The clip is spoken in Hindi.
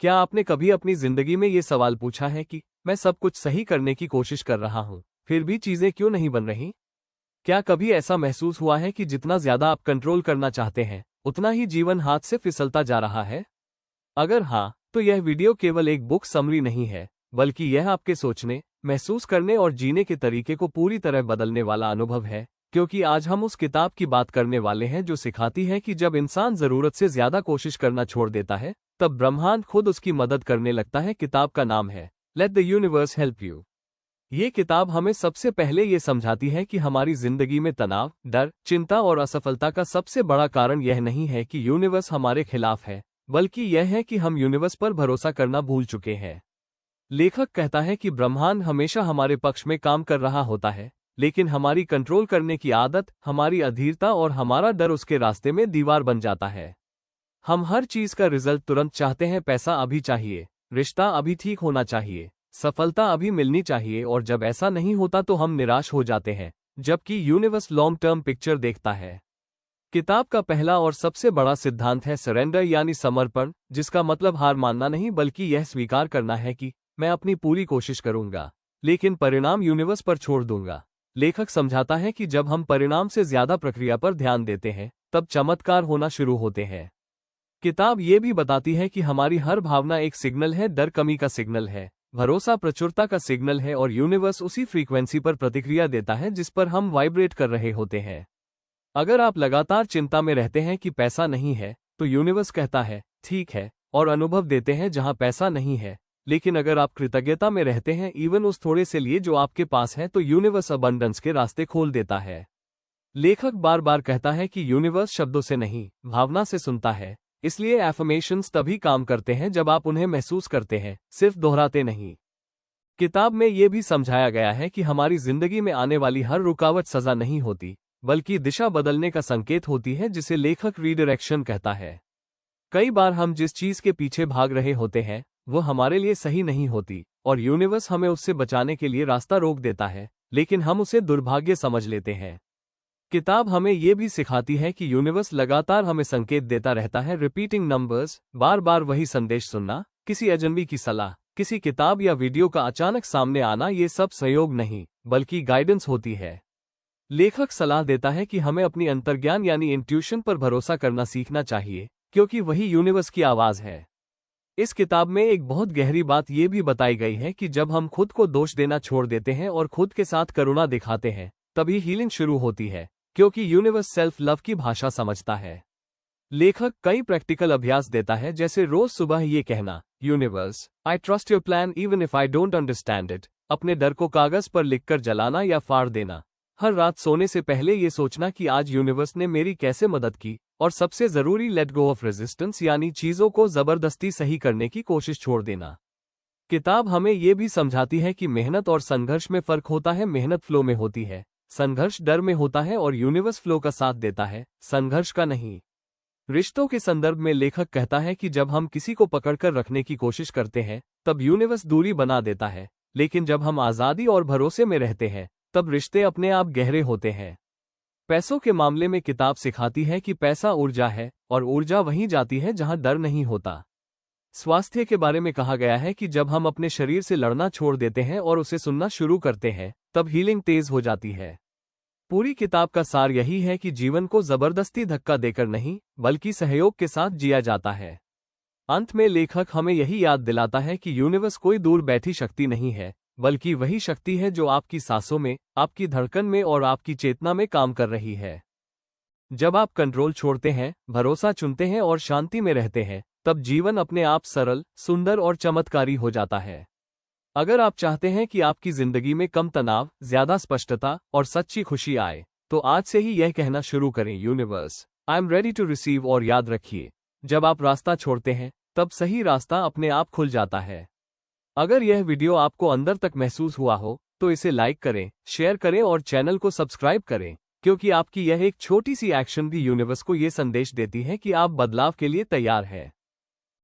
क्या आपने कभी अपनी जिंदगी में ये सवाल पूछा है कि मैं सब कुछ सही करने की कोशिश कर रहा हूँ, फिर भी चीजें क्यों नहीं बन रही? क्या कभी ऐसा महसूस हुआ है कि जितना ज्यादा आप कंट्रोल करना चाहते हैं, उतना ही जीवन हाथ से फिसलता जा रहा है? अगर हाँ, तो यह वीडियो केवल एक बुक समरी नहीं है, बल्कि यह आपके सोचने, महसूस करने और जीने के तरीके को पूरी तरह बदलने वाला अनुभव है। क्योंकि आज हम उस किताब की बात करने वाले हैं जो सिखाती है कि जब इंसान जरूरत से ज्यादा कोशिश करना छोड़ देता है, तब ब्रह्मांड खुद उसकी मदद करने लगता है। किताब का नाम है let the universe help you. ये किताब हमें सबसे पहले ये समझाती है कि हमारी जिंदगी में तनाव, डर, चिंता और असफलता का सबसे बड़ा कारण यह नहीं है कि यूनिवर्स हमारे खिलाफ है, बल्कि यह है कि हम यूनिवर्स पर भरोसा करना भूल चुके हैं। लेखक कहता है कि ब्रह्मांड हमेशा हमारे पक्ष में काम कर रहा होता है, लेकिन हमारी कंट्रोल करने की आदत, हमारी अधीरता और हमारा डर उसके रास्ते में दीवार बन जाता है। हम हर चीज का रिजल्ट तुरंत चाहते हैं। पैसा अभी चाहिए, रिश्ता अभी ठीक होना चाहिए, सफलता अभी मिलनी चाहिए, और जब ऐसा नहीं होता तो हम निराश हो जाते हैं, जबकि यूनिवर्स लॉन्ग टर्म पिक्चर देखता है। किताब का पहला और सबसे बड़ा सिद्धांत है सरेंडर यानी समर्पण, जिसका मतलब हार मानना नहीं बल्कि यह स्वीकार करना है कि मैं अपनी पूरी कोशिश करूंगा, लेकिन परिणाम यूनिवर्स पर छोड़ दूंगा। लेखक समझाता है कि जब हम परिणाम से ज्यादा प्रक्रिया पर ध्यान देते हैं, तब चमत्कार होना शुरू होते हैं। किताब ये भी बताती है कि हमारी हर भावना एक सिग्नल है। डर कमी का सिग्नल है, भरोसा प्रचुरता का सिग्नल है, और यूनिवर्स उसी फ्रीक्वेंसी पर प्रतिक्रिया देता है जिस पर हम वाइब्रेट कर रहे होते हैं। अगर आप लगातार चिंता में रहते हैं कि पैसा नहीं है, तो यूनिवर्स कहता है ठीक है, और अनुभव देते हैं जहां पैसा नहीं है। लेकिन अगर आप कृतज्ञता में रहते हैं, इवन उस थोड़े से लिए जो आपके पास है, तो यूनिवर्स अबंडेंस के रास्ते खोल देता है। लेखक बार बार कहता है कि यूनिवर्स शब्दों से नहीं, भावना से सुनता है। इसलिए एफर्मेशंस तभी काम करते हैं जब आप उन्हें महसूस करते हैं, सिर्फ दोहराते नहीं। किताब में यह भी समझाया गया है कि हमारी जिंदगी में आने वाली हर रुकावट सजा नहीं होती, बल्कि दिशा बदलने का संकेत होती है, जिसे लेखक रीडायरेक्शन कहता है। कई बार हम जिस चीज के पीछे भाग रहे होते हैं, वो हमारे लिए सही नहीं होती, और यूनिवर्स हमें उससे बचाने के लिए रास्ता रोक देता है, लेकिन हम उसे दुर्भाग्य समझ लेते हैं। किताब हमें यह भी सिखाती है कि यूनिवर्स लगातार हमें संकेत देता रहता है। रिपीटिंग नंबर्स, बार बार वही संदेश सुनना, किसी अजनबी की सलाह, किसी किताब या वीडियो का अचानक सामने आना, ये सब सहयोग नहीं बल्कि गाइडेंस होती है। लेखक सलाह देता है कि हमें अपनी अंतर्ज्ञान यानी इंट्यूशन पर भरोसा करना सीखना चाहिए, क्योंकि वही यूनिवर्स की आवाज है। इस किताब में एक बहुत गहरी बात यह भी बताई गई है कि जब हम खुद को दोष देना छोड़ देते हैं और खुद के साथ करुणा दिखाते हैं, तभी हीलिंग शुरू होती है, क्योंकि यूनिवर्स सेल्फ लव की भाषा समझता है। लेखक कई प्रैक्टिकल अभ्यास देता है, जैसे रोज सुबह ये कहना, universe, I trust your plan even if I don't understand it. अपने डर को कागज पर लिखकर जलाना या फाड़ देना। हर रात सोने से पहले ये सोचना कि आज यूनिवर्स ने मेरी कैसे मदद की। और सबसे जरूरी, लेट गो ऑफ रेजिस्टेंस, यानी चीजों को जबरदस्ती सही करने की कोशिश छोड़ देना। किताब हमें यह भी समझाती है कि मेहनत और संघर्ष में फर्क होता है। मेहनत फ्लो में होती है, संघर्ष डर में होता है, और यूनिवर्स फ्लो का साथ देता है, संघर्ष का नहीं। रिश्तों के संदर्भ में लेखक कहता है कि जब हम किसी को पकड़कर रखने की कोशिश करते हैं, तब यूनिवर्स दूरी बना देता है, लेकिन जब हम आजादी और भरोसे में रहते हैं, तब रिश्ते अपने आप गहरे होते हैं। पैसों के मामले में किताब सिखाती है कि पैसा ऊर्जा है, और ऊर्जा वहीं जाती है जहां डर नहीं होता। स्वास्थ्य के बारे में कहा गया है कि जब हम अपने शरीर से लड़ना छोड़ देते हैं और उसे सुनना शुरू करते हैं, तब हीलिंग तेज हो जाती है। पूरी किताब का सार यही है कि जीवन को जबरदस्ती धक्का देकर नहीं, बल्कि सहयोग के साथ जिया जाता है। अंत में लेखक हमें यही याद दिलाता है कि यूनिवर्स कोई दूर बैठी शक्ति नहीं है, बल्कि वही शक्ति है जो आपकी सांसों में, आपकी धड़कन में और आपकी चेतना में काम कर रही है। जब आप कंट्रोल छोड़ते हैं, भरोसा चुनते हैं और शांति में रहते हैं, तब जीवन अपने आप सरल, सुंदर और चमत्कारी हो जाता है। अगर आप चाहते हैं कि आपकी जिंदगी में कम तनाव, ज्यादा स्पष्टता और सच्ची खुशी आए, तो आज से ही यह कहना शुरू करें, universe, I am ready to receive. और याद रखिए, जब आप रास्ता छोड़ते हैं, तब सही रास्ता अपने आप खुल जाता है। अगर यह वीडियो आपको अंदर तक महसूस हुआ हो, तो इसे लाइक करें, शेयर करें और चैनल को सब्सक्राइब करें, क्योंकि आपकी यह एक छोटी सी एक्शन भी यूनिवर्स को यह संदेश देती है कि आप बदलाव के लिए तैयार हैं।